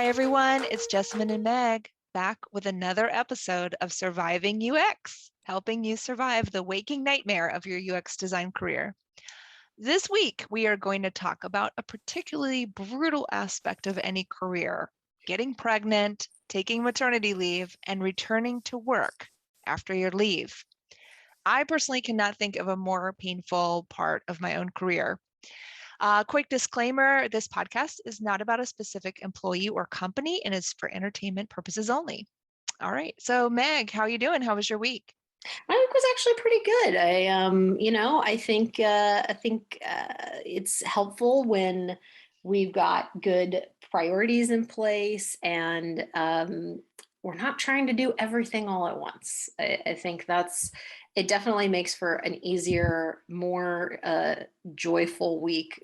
Hi, everyone. It's Jessamyn and Meg back with another episode of Surviving UX, helping you survive the waking nightmare of your UX design career. This week, we are going to talk about a particularly brutal aspect of any career, getting pregnant, taking maternity leave, and returning to work after your leave. I personally cannot think of a more painful part of my own career. Quick disclaimer, this podcast is not about a specific employee or company and is for entertainment purposes only. All right. So Meg, how are you doing? How was your week? My week was actually pretty good. I think it's helpful when we've got good priorities in place and we're not trying to do everything all at once. I think it definitely makes for an easier, more joyful week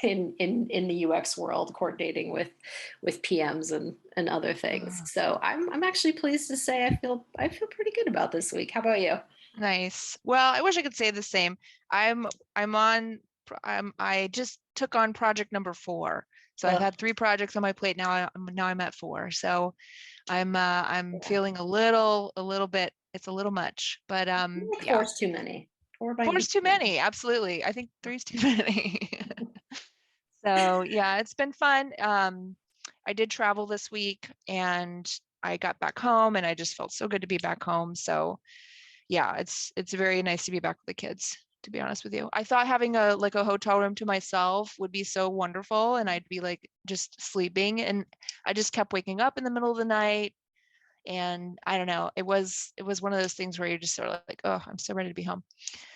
in the UX world, coordinating with PMs and other things. Oh, So I'm actually pleased to say I feel pretty good about this week. How about you? nice. Well, I wish I could say the same. I'm I'm on I just took on project number 4. So I've Uh, had 3 projects on my plate now. I'm at 4. So I'm yeah. feeling a little bit, it's a little much, but Like four yeah. is too many. Four might 4 be is too too many. many. Absolutely. I think 3 is too many. So yeah, it's been fun. I did travel this week and I got back home and I just felt so good to be back home. So yeah, it's very nice to be back with the kids, to be honest with you. I thought having a hotel room to myself would be so wonderful and I'd be like just sleeping, and I just kept waking up in the middle of the night, and I don't know, it was one of those things where you're just sort of like, oh, I'm so ready to be home.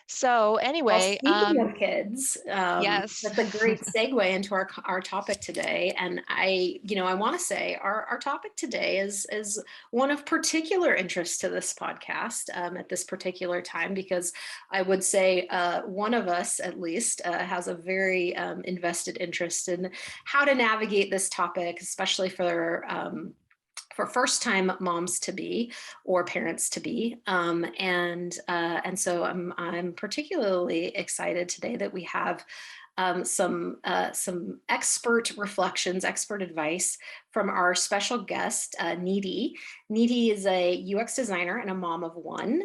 So Well, anyway, speaking of kids, yes. that's a great segue into our topic today. And I want to say our topic today is one of particular interest to this podcast at this particular time, because I would say one of us at least has a very invested interest in how to navigate this topic, especially for first time moms to be or parents to be, and so I'm particularly excited today that we have some expert reflections, expert advice from our special guest, Nidhi. Nidhi is a UX designer and a mom of one.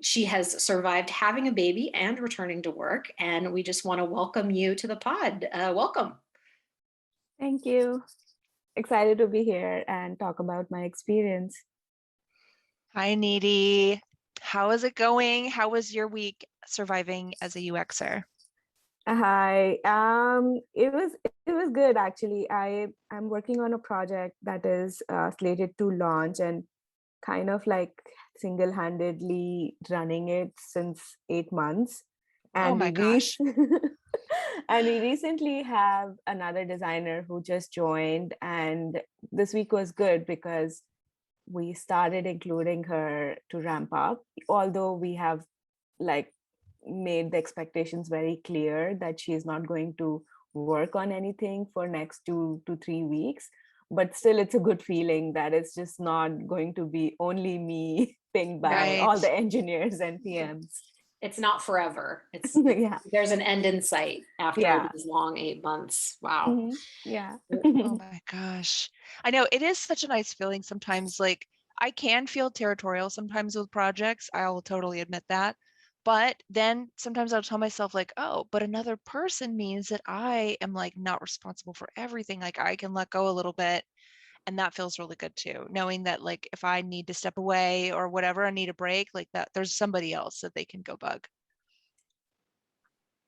She has survived having a baby and returning to work, and we just want to welcome you to the pod. Welcome. Thank you. Excited to be here and talk about my experience. Hi, Nidhi. How is it going? How was your week surviving as a UXer? Hi. It was good actually. I'm working on a project that is slated to launch and kind of like single-handedly running it since 8 months. Oh And my we gosh. and we recently have another designer who just joined, and this week was good because we started including her to ramp up, although we have like made the expectations very clear that she is not going to work on anything for next 2 to 3 weeks. But still, it's a good feeling that it's just not going to be only me pinged by Right. all the engineers and PMs. It's not forever. Yeah. There's an end in sight after Yeah. these long 8 months. Wow. Yeah. Oh my gosh. I know it is such a nice feeling sometimes. Like, I can feel territorial sometimes with projects. I'll totally admit that. But then sometimes I'll tell myself, like, oh, but another person means that I am like not responsible for everything. Like, I can let go a little bit. And that feels really good too, knowing that like if I need to step away or whatever, I need a break, like that there's somebody else that they can go bug.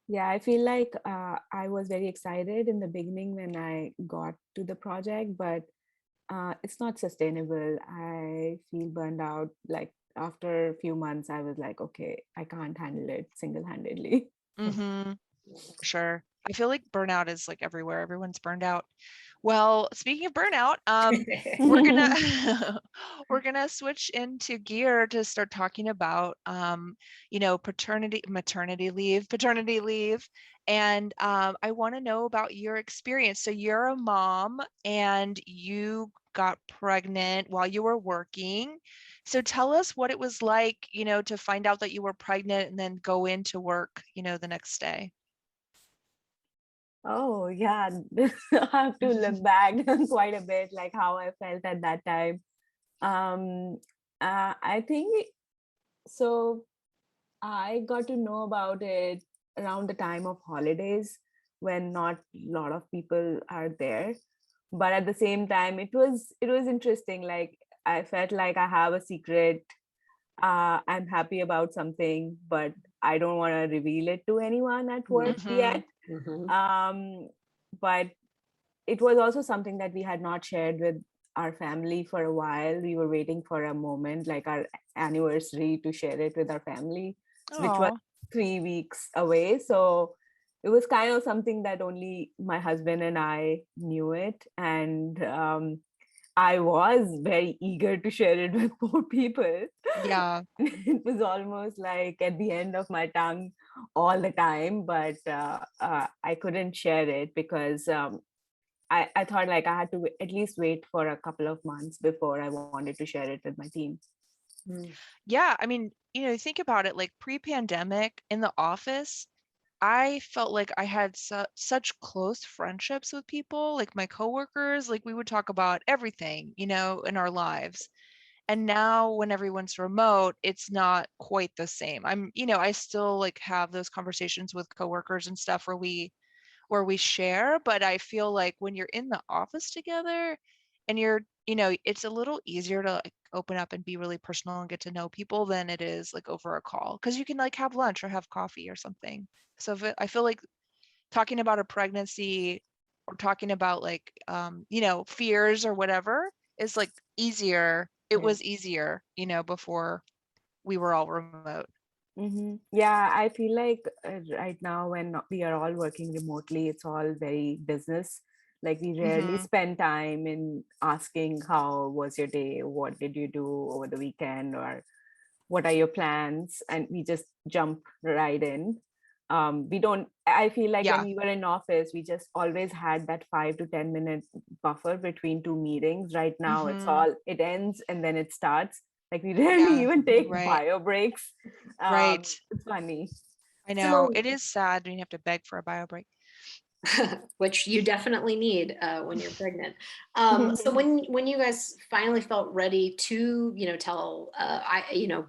Yeah, I feel like I was very excited in the beginning when I got to the project, but it's not sustainable. I feel burned out. Like after a few months, I was like, okay, I can't handle it single-handedly. Mm-hmm. For sure. I feel like burnout is like everywhere. Everyone's burned out. Well, speaking of burnout, we're gonna we're gonna switch into gear to start talking about paternity leave, and I want to know about your experience. So you're a mom and you got pregnant while you were working. So tell us what it was like, to find out that you were pregnant and then go into work, the next day. Oh, yeah. I have to look back quite a bit, like how I felt at that time. Um, I think so. I got to know about it around the time of holidays when not a lot of people are there. But at the same time, it was interesting. Like I felt like I have a secret. I'm happy about something, but I don't want to reveal it to anyone at work Hmm. yet. Mhm. Um, but it was also something that we had not shared with our family for a while. We were waiting for a moment, like our anniversary, to share it with our family, which was Oh, 3 weeks away. So it was kind of something that only my husband and I knew it. And I was very eager to share it with more people. yeah. It was almost like at the end of my tongue all the time, but I couldn't share it because I thought like I had to at least wait for a couple of months before I wanted to share it with my team. Mm. Yeah. I mean, think about it like pre-pandemic in the office, I felt like I had such close friendships with people, like my coworkers, like we would talk about everything, in our lives. And now when everyone's remote, it's not quite the same. I still like have those conversations with coworkers and stuff where we share, but I feel like when you're in the office together and it's a little easier to like open up and be really personal and get to know people than it is like over a call because you can like have lunch or have coffee or something. So I feel like talking about a pregnancy or talking about like fears or whatever is like easier. It Yeah. was easier, before we were all remote. Yeah, I feel like right now when we are all working remotely, it's all very business. Like we rarely Hmm. spend time in asking how was your day, what did you do over the weekend, or what are your plans, and we just jump right in. We don't, I feel like when Yeah. we were in office, we just always had that 5 to 10 minute buffer between two meetings. Right now it's Hmm. all, it ends and then it starts. Like we rarely Yeah. even take Right. bio breaks. Right. It's funny. I know. So It is sad when you have to beg for a bio break. which you definitely need when you're pregnant. So when you guys finally felt ready to, tell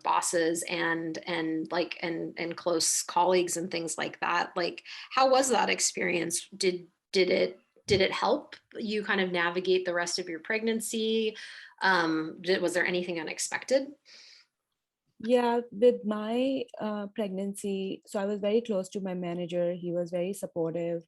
bosses and like and close colleagues and things like that, like how was that experience? Did it help you kind of navigate the rest of your pregnancy? Was there anything unexpected? Yeah, with my pregnancy, so I was very close to my manager. He was very supportive,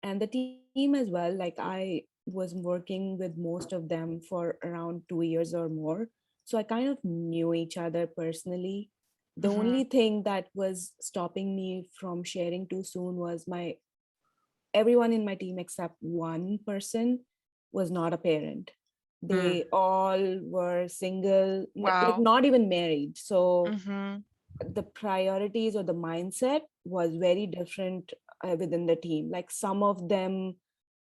and the team as well. Like I was working with most of them for around 2 years or more. So I kind of knew each other personally. The Hmm. only thing that was stopping me from sharing too soon was my everyone in my team except one person was not a parent. Mm, They all were single, like Wow. not even married. So Hmm. the priorities or the mindset was very different within the team. Like some of them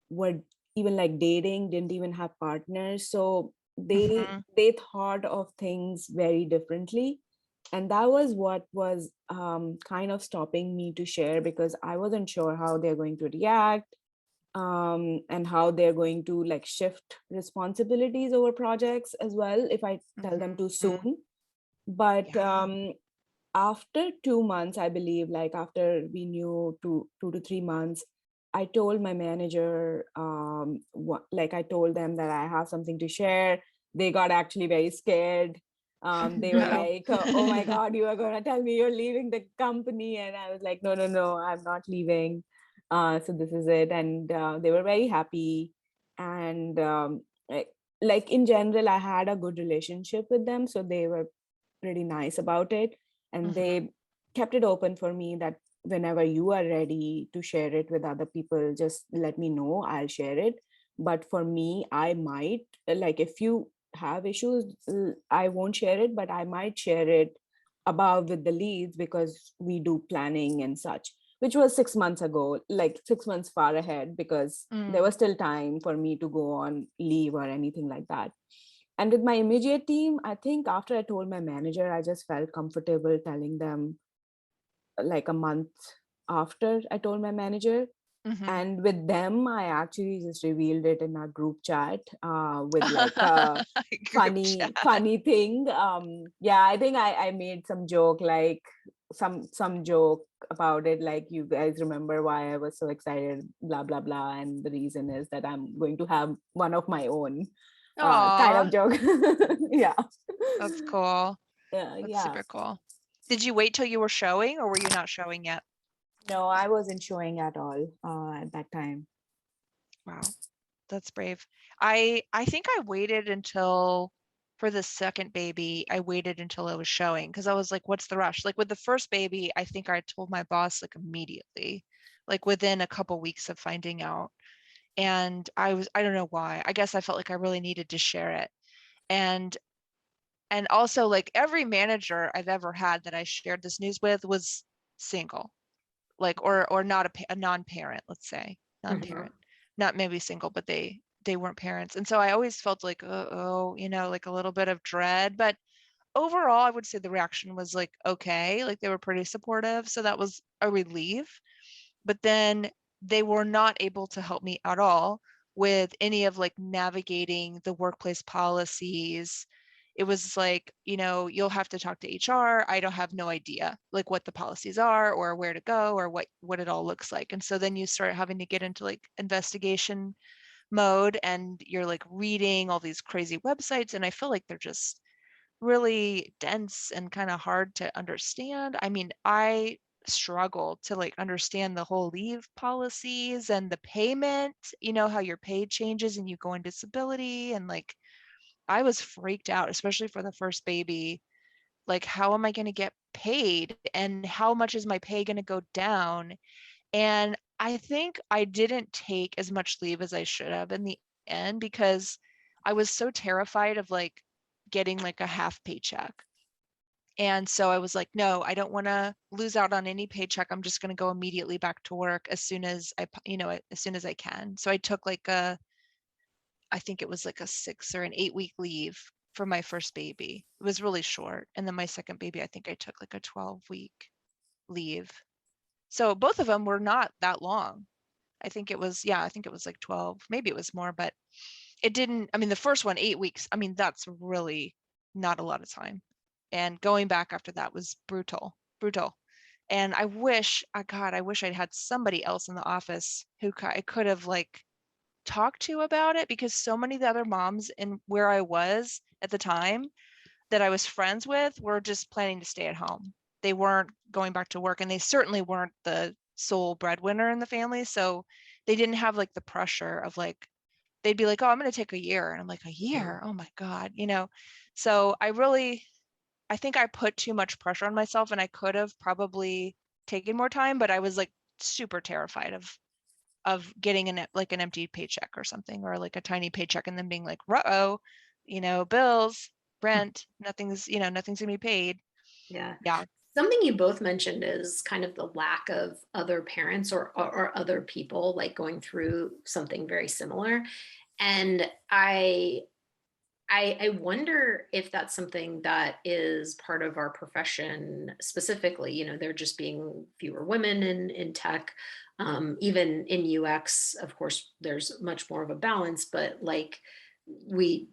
were even like dating, didn't even have partners, so Hmm. they thought of things very differently. And that was what was kind of stopping me to share, because I wasn't sure how they're going to react, and how they're going to like shift responsibilities over projects as well if I tell them too Hmm. soon. But Yeah. after 2 months, I believe, like after we knew 2 to 3 months, I told my manager, like I told them that I have something to share. They got actually very scared. They were No. like, "Oh my God, you are gonna tell me you're leaving the company?" And I was like, "No, no, no, I'm not leaving. So this is it." And they were very happy. And like in general, I had a good relationship with them, so they were pretty nice about it. And Hmm. they kept it open for me that whenever you are ready to share it with other people, just let me know, I'll share it. But for me, I might, like if you have issues, I won't share it, but I might share it above with the leads because we do planning and such, which was 6 months ago, like 6 months far ahead, because there Mm. was still time for me to go on leave or anything like that. And with my immediate team, I think after I told my manager, I just felt comfortable telling them like a month after I told my manager. Mhm. And with them, I actually just revealed it in our group chat with like a Group chat. funny thing. Yeah, I think I made some joke, like some joke about it, like, you guys remember why I was so excited, blah blah blah, and the reason is that I'm going to have one of my own, kind Aw, of joke. Yeah. that's cool. That's Yeah. super cool. Did you wait till you were showing, or were you not showing yet? No, I wasn't showing at all at that time. Wow, that's brave. I think I waited until for the second baby, I waited until I was showing because I was like, what's the rush? Like with the first baby, I think I told my boss like immediately, like within a couple weeks of finding out. And I don't know why. I guess I felt like I really needed to share it. And and also like every manager I've ever had that I shared this news with was single, like or not a non-parent, let's say, Mhm. non-parent, not maybe single, but they weren't parents. And so I always felt like, oh, like a little bit of dread. But overall, I would say the reaction was like okay, like they were pretty supportive. So that was a relief. But then they were not able to help me at all with any of like navigating the workplace policies. It was like, you'll have to talk to HR. I don't have no idea like what the policies are or where to go or what it all looks like. And so then you start having to get into like investigation mode and you're like reading all these crazy websites, and I feel like they're just really dense and kind of hard to understand. I mean, I struggle to like understand the whole leave policies and the payment, how your pay changes and you go on disability. And like, I was freaked out, especially for the first baby. Like, how am I going to get paid? And how much is my pay going to go down? And I think I didn't take as much leave as I should have in the end because I was so terrified of like getting like a half paycheck. And so I was like, no, I don't want to lose out on any paycheck. I'm just going to go immediately back to work as soon as as soon as I can. So I took like I think it was like a 6 or an 8 week leave for my first baby. It was really short. And then my second baby, I think I took like a 12-week leave. So both of them were not that long. I think it was like 12, maybe it was more, but it didn't, I mean, the first one, 8 weeks, I mean, that's really not a lot of time. And going back after that was brutal, brutal. And I wish, God, I wish I'd had somebody else in the office who I could have like talked to about it, because so many of the other moms in where I was at the time that I was friends with were just planning to stay at home. They weren't going back to work, and they certainly weren't the sole breadwinner in the family. So they didn't have like the pressure of like, they'd be like, oh, I'm going to take a year. And I'm like, a year? Oh my God, So I think I put too much pressure on myself, and I could have probably taken more time, but I was like super terrified of getting an empty paycheck or something, or like a tiny paycheck and then being like, uh-oh, bills, rent, nothing's gonna be paid. Yeah. Yeah. Something you both mentioned is kind of the lack of other parents or other people like going through something very similar. And I wonder if that's something that is part of our profession specifically. There just being fewer women in tech, even in UX. Of course, there's much more of a balance, but like we,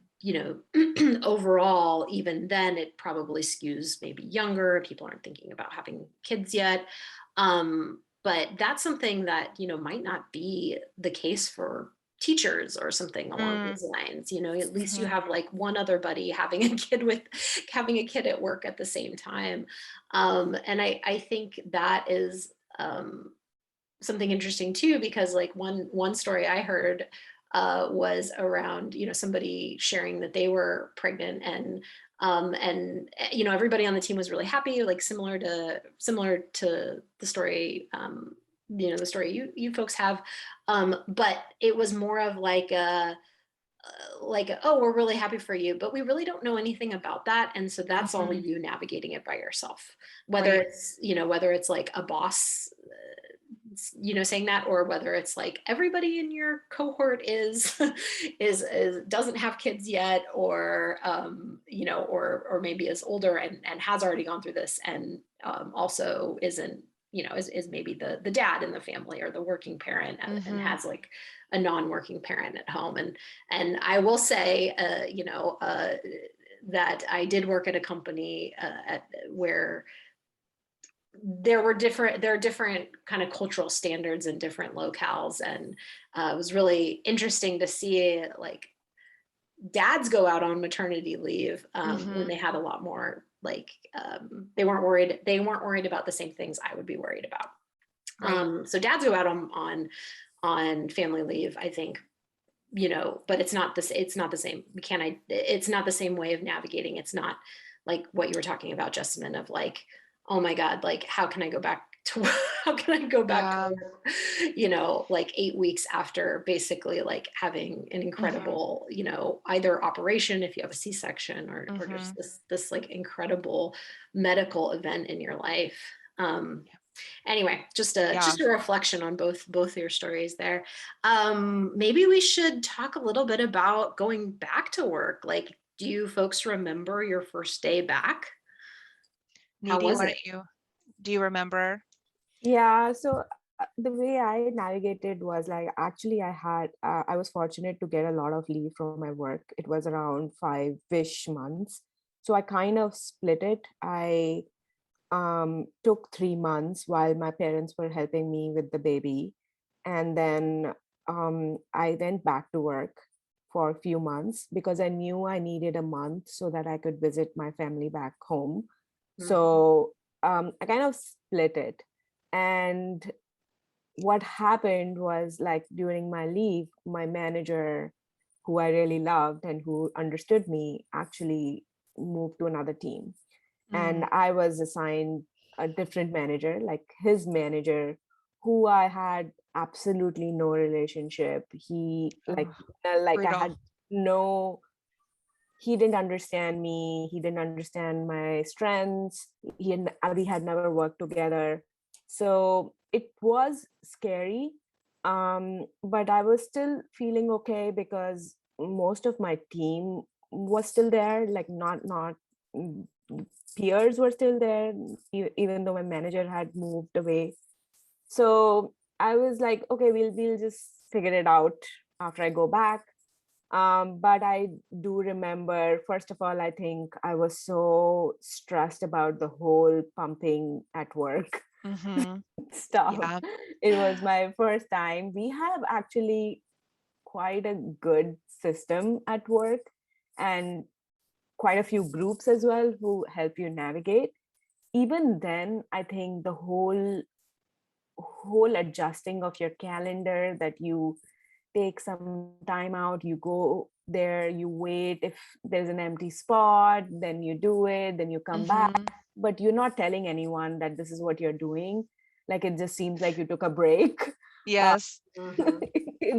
overall, even then, it probably skews maybe younger. People aren't thinking about having kids yet. But that's something that, might not be the case for teachers or something along Mm, those lines. At least you mhm. have like one other buddy having a kid at work at the same time. And I think that is something interesting too, because like one story I heard was around, somebody sharing that they were pregnant, and everybody on the team was really happy, like similar to the story, the story you folks have, but it was more of like oh, we're really happy for you, but we really don't know anything about that, and so that's all Mhm. you navigating it by yourself, Right. whether it's like a boss saying that, or whether it's like everybody in your cohort is is doesn't have kids yet, or or maybe is older and has already gone through this, and also isn't is maybe the dad in the family or the working parent, and has like a non-working parent at home. And I will say, that I did work at a company where there are different kind of cultural standards in different locales. And it was really interesting to see like dads go out on maternity leave when they had a lot more like they weren't worried about the same things I would be worried about. Right. So dads go out on family leave, I think, but it's not the same. It's not the same way of navigating. It's not like what you were talking about, Jessamyn, of like, oh my God, like, how can I go back to work, like 8 weeks after basically like having an incredible, either operation if you have a C-section or just this like incredible medical event in your life. Anyway, just a reflection on both of your stories there. Maybe we should talk a little bit about going back to work. Like, do you folks remember your first day back? How Nidhi, was it? Do you remember? Yeah, so the way I navigated was like, actually I was fortunate to get a lot of leave from my work. It was around 5-ish months. So I kind of split it. I took 3 months while my parents were helping me with the baby. And then I went back to work for a few months because I knew I needed a month so that I could visit my family back home. So I kind of split it. And what happened was, like, during my leave, my manager, who I really loved and who understood me, actually moved to another team. And I was assigned a different manager, like his manager, who I had absolutely no relationship. He like I had no, he didn't understand me. He didn't understand my strengths. We had never worked together. So it was scary. But I was still feeling okay because most of my team was still there, like not peers were still there, even though my manager had moved away. So I was like, okay, we'll just figure it out after I go back. But I do remember, first of all, I think I was so stressed about the whole pumping at work stuff. Yeah. It was my first time. We have actually quite a good system at work, and quite a few groups as well who help you navigate. Even then, I think the whole adjusting of your calendar, that you take some time out, you go there, you wait, if there's an empty spot, then you do it, then you come back, but you're not telling anyone that this is what you're doing. Like, it just seems like you took a break. Yes. You're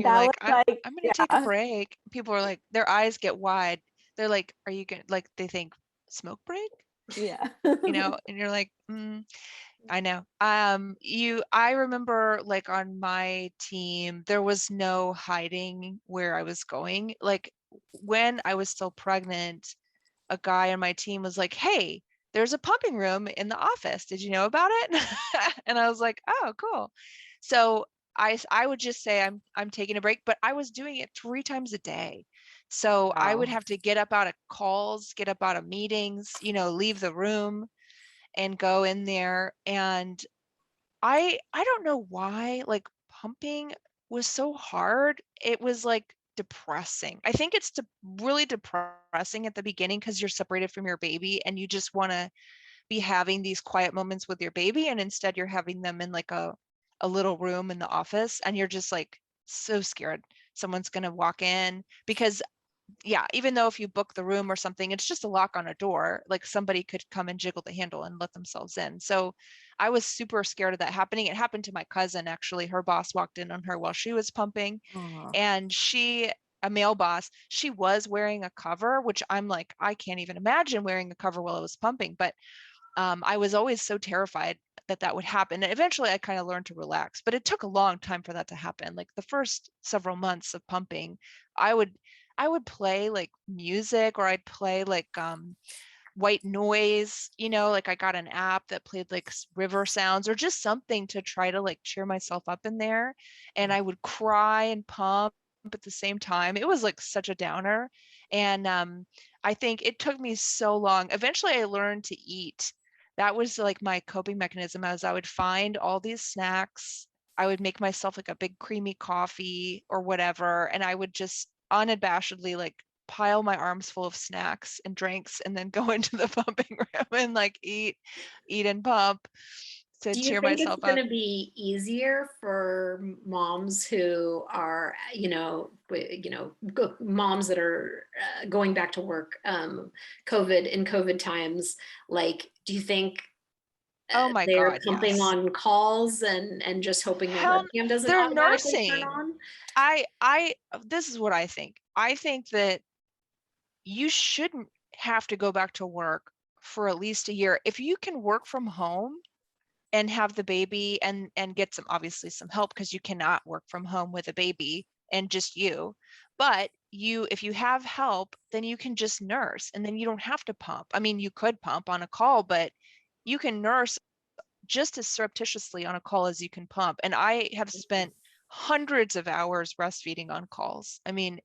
That like, was like, I'm gonna take a break. People are like, their eyes get wide. They're like, are you gonna, like, they think smoke break? yeah. And you're like, I know. I remember, like, on my team, there was no hiding where I was going. Like, when I was still pregnant, a guy on my team was like, hey, there's a pumping room in the office. Did you know about it? And I was like, oh, cool. So I would just say I'm taking a break, but I was doing it 3 times a day. So I would Wow. have to get up out of calls, get up out of meetings, leave the room and go in there. And I don't know why, like, pumping was so hard. It was like depressing. I think it's really depressing at the beginning because you're separated from your baby and you just want to be having these quiet moments with your baby, and instead you're having them in like a little room in the office, and you're just like so scared someone's going to walk in because even though if you book the room or something, it's just a lock on a door, like somebody could come and jiggle the handle and let themselves in. So I was super scared of that happening. It happened to my cousin, actually. Her boss walked in on her while she was pumping. And a male boss, she was wearing a cover, which I'm like, I can't even imagine wearing a cover while I was pumping. But I was always so terrified that would happen. And eventually I kind of learned to relax, but it took a long time for that to happen. Like the first several months of pumping, I would play like music, or I'd play like white noise, like I got an app that played like river sounds or just something to try to like cheer myself up in there. And I would cry and pump at the same time. It was like such a downer. And I think it took me so long. Eventually I learned to eat. That was like my coping mechanism, as I would find all these snacks. I would make myself like a big creamy coffee or whatever, and I would just unabashedly like pile my arms full of snacks and drinks and then go into the pumping room and like eat and pump to Do you cheer think it's myself going up. to be easier for moms who are, moms that are going back to work, COVID times? Like, do you think Oh my they're God, pumping yes. on calls and just hoping their Hell, webcam doesn't they're automatically turn nursing. on? This is what I think. I think that you shouldn't have to go back to work for at least a year. If you can work from home and have the baby and get some, obviously some help, because you cannot work from home with a baby and just you, but if you have help, then you can just nurse and then you don't have to pump. I mean, you could pump on a call, but you can nurse just as surreptitiously on a call as you can pump. And I have spent hundreds of hours breastfeeding on calls. I mean,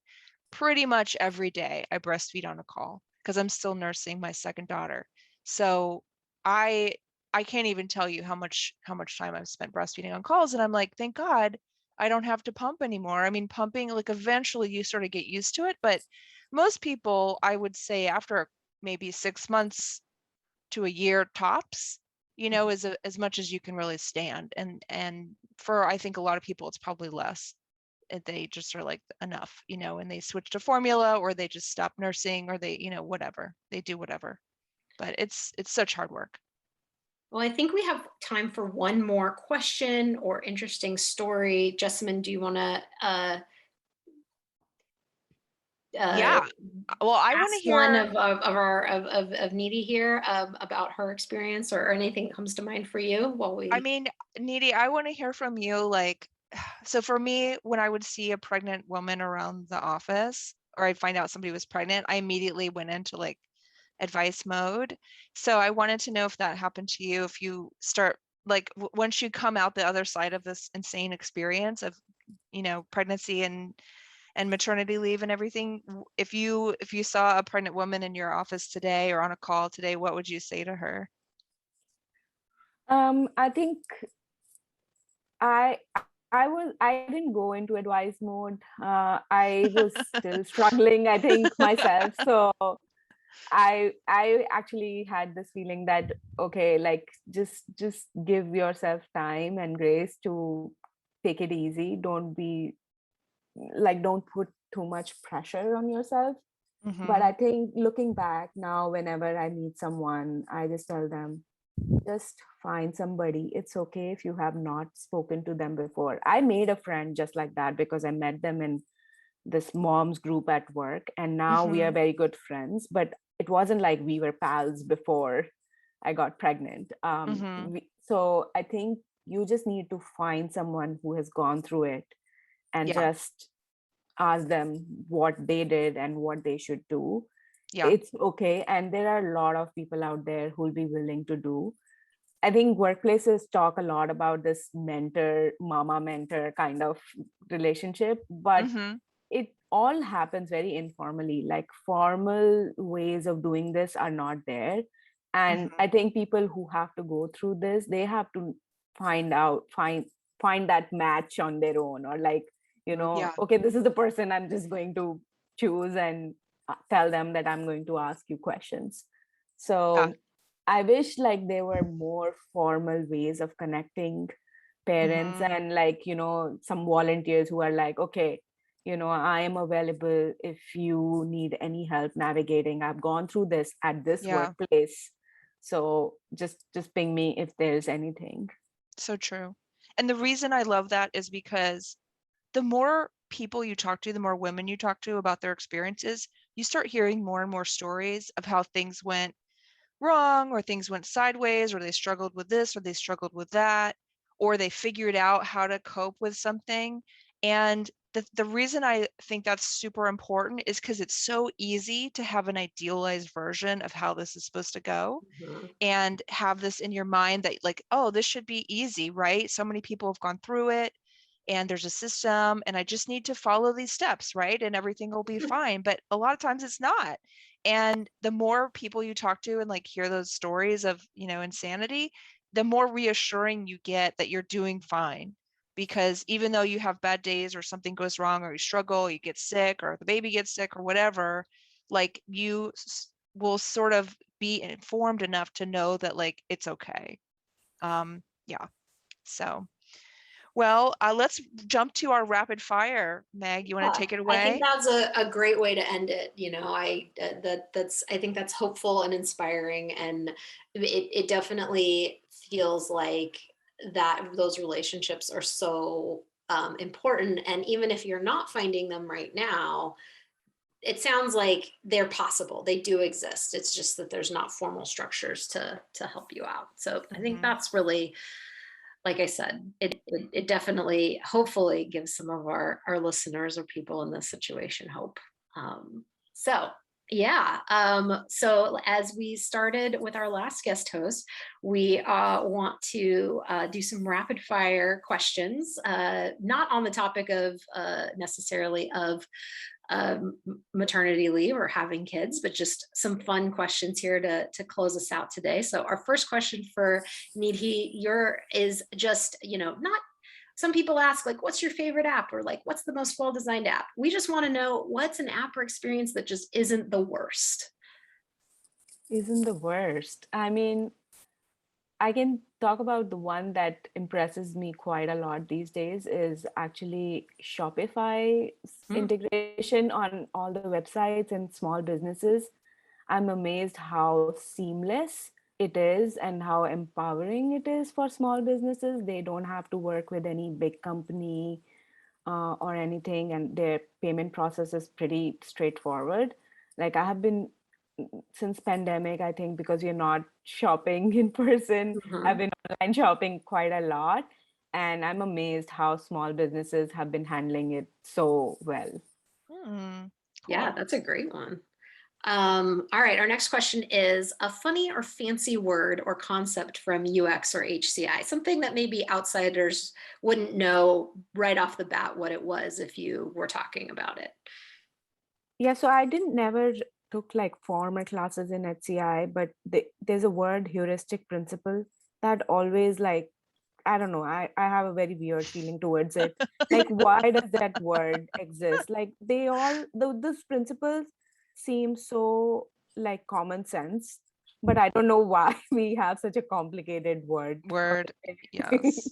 pretty much every day I breastfeed on a call because I'm still nursing my second daughter. So I I can't even tell you how much time I've spent breastfeeding on calls. And I'm like, thank God I don't have to pump anymore. I mean, pumping, like eventually you sort of get used to it, but most people, I would say after maybe 6 months to a year tops, is as much as you can really stand. And for, I think a lot of people, it's probably less. They just are like enough, and they switch to formula, or they just stop nursing, or they, whatever, they do whatever. But it's such hard work. Well, I think we have time for one more question or interesting story. Jessamyn, do you want to Yeah. Well, I want to ask one hear. of Nidhi here about her experience or anything that comes to mind for you while we. I mean, Nidhi, I want to hear from you. Like, so for me, when I would see a pregnant woman around the office, or I'd find out somebody was pregnant, I immediately went into like advice mode. So I wanted to know if that happened to you, if you start like once you come out the other side of this insane experience of, pregnancy and maternity leave and everything, if you saw a pregnant woman in your office today or on a call today, what would you say to her? I think I I didn't go into advice mode. I was still struggling, I think, myself. So I actually had this feeling that, okay, like just give yourself time and grace to take it easy. Don't be like, don't put too much pressure on yourself. But I think looking back now, whenever I meet someone, I just tell them, just find somebody. It's okay if you have not spoken to them before. I made a friend just like that because I met them in this mom's group at work, and now we are very good friends. But it wasn't like we were pals before I got pregnant. So I think you just need to find someone who has gone through it and Yeah. just ask them what they did and what they should do. Yeah. It's okay. And there are a lot of people out there who will be willing to do. I think workplaces talk a lot about this mentor, mama mentor kind of relationship, but it all happens very informally. Like formal ways of doing this are not there. And I think people who have to go through this, they have to find that match on their own, or like, Yeah. okay, this is the person I'm just going to choose and tell them that I'm going to ask you questions. So I wish like there were more formal ways of connecting parents, and like, some volunteers who are like, okay, I am available if you need any help navigating. I've gone through this at this workplace. So just ping me if there's anything. So true. And the reason I love that is because the more people you talk to, the more women you talk to about their experiences, you start hearing more and more stories of how things went wrong, or things went sideways, or they struggled with this, or they struggled with that, or they figured out how to cope with something. And the reason I think that's super important is because it's so easy to have an idealized version of how this is supposed to go and have this in your mind that like, oh, this should be easy, right? So many people have gone through it and there's a system and I just need to follow these steps, right? And everything will be fine. But a lot of times it's not. And the more people you talk to and like hear those stories of, you know, insanity, the more reassuring you get that you're doing fine. Because even though you have bad days or something goes wrong or you struggle, you get sick or the baby gets sick or whatever, like you will sort of be informed enough to know that like it's okay. Yeah. So, well, let's jump to our rapid fire. Meg, you want to take it I think away? that's a great way to end it. You know, I think that's hopeful and inspiring, and it definitely feels like that those relationships are so important. And even if you're not finding them right now, it sounds like they're possible. They do exist. It's just that there's not formal structures to help you out. So I think that's really, like I said, it definitely, hopefully gives some of our listeners or people in this situation hope. So yeah. So as we started with our last guest host, we want to do some rapid fire questions, not on the topic of necessarily of maternity leave or having kids, but just some fun questions here to close us out today. So our first question for Nidhi, is just, you know, not, some people ask like, what's your favorite app? Or like, what's the most well-designed app? We just want to know what's an app or experience that just isn't the worst. Isn't the worst. I mean, I can talk about the one that impresses me quite a lot these days is actually Shopify's integration on all the websites and small businesses. I'm amazed how seamless it is and how empowering it is for small businesses. They don't have to work with any big company or anything, and their payment process is pretty straightforward. Like I have been since pandemic, I think because you're not shopping in person, I've been online shopping quite a lot. And I'm amazed how small businesses have been handling it so well. Cool. Yeah, that's a great one. All right, our next question is a funny or fancy word or concept from UX or HCI, something that maybe outsiders wouldn't know right off the bat what it was if you were talking about it. Yeah, so I didn't never took like formal classes in HCI, but there's a word heuristic principle that always like, I don't know, I have a very weird feeling towards it. Like, why does that word exist? Like they all, those principles seem so like common sense, but I don't know why we have such a complicated word. Yes.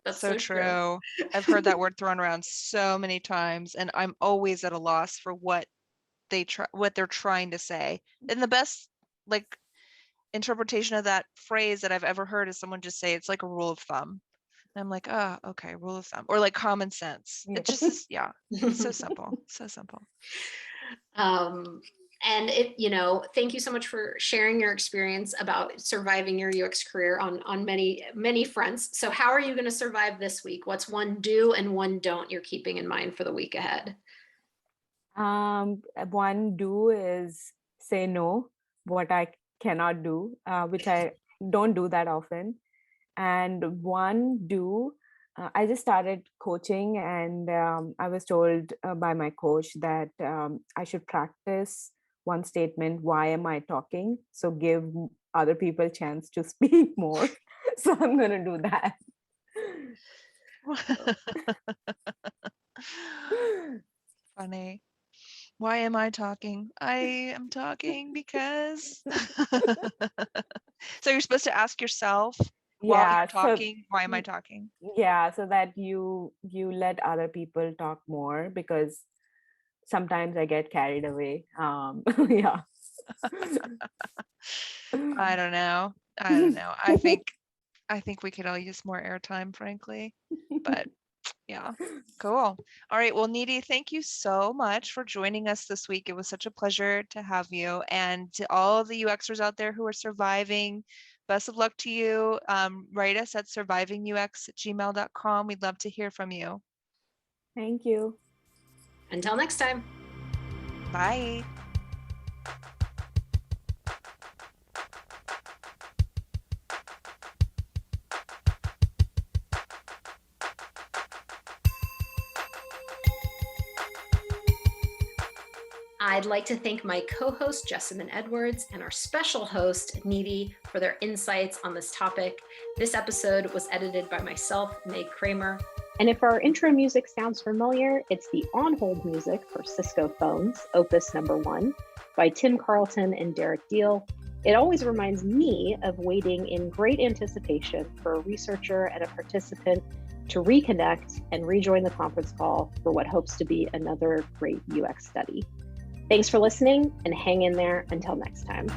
That's so true. I've heard that word thrown around so many times and I'm always at a loss for what they're trying to say. And the best like interpretation of that phrase that I've ever heard is someone just say it's like a rule of thumb. And I'm like, oh, okay, rule of thumb. Or like common sense. It just is, yeah. It's so simple. So simple. And it, you know, thank you so much for sharing your experience about surviving your UX career on many fronts. So how are you going to survive this week? What's one do and one don't you're keeping in mind for the week ahead? One do is say no, what I cannot do, which I don't do that often. And one do, I just started coaching, and I was told by my coach that I should practice one statement, why am I talking? So give other people a chance to speak more. So I'm going to do that. Funny. Why am I talking? I am talking because. So you're supposed to ask yourself while you're talking, why am I talking? Yeah, so that you let other people talk more, because sometimes I get carried away. Yeah. I don't know. I think we could all use more airtime, frankly. But yeah, cool. All right. Well, Nidhi, thank you so much for joining us this week. It was such a pleasure to have you. And to all of the UXers out there who are surviving, best of luck to you. Write us at survivingux@gmail.com. We'd love to hear from you. Thank you. Until next time. Bye. I'd like to thank my co-host, Jessamyn Edwards, and our special host, Nidhi, for their insights on this topic. This episode was edited by myself, Meg Kramer. And if our intro music sounds familiar, it's the on-hold music for Cisco Phones, Opus number 1, by Tim Carlton and Derek Deal. It always reminds me of waiting in great anticipation for a researcher and a participant to reconnect and rejoin the conference call for what hopes to be another great UX study. Thanks for listening, and hang in there until next time.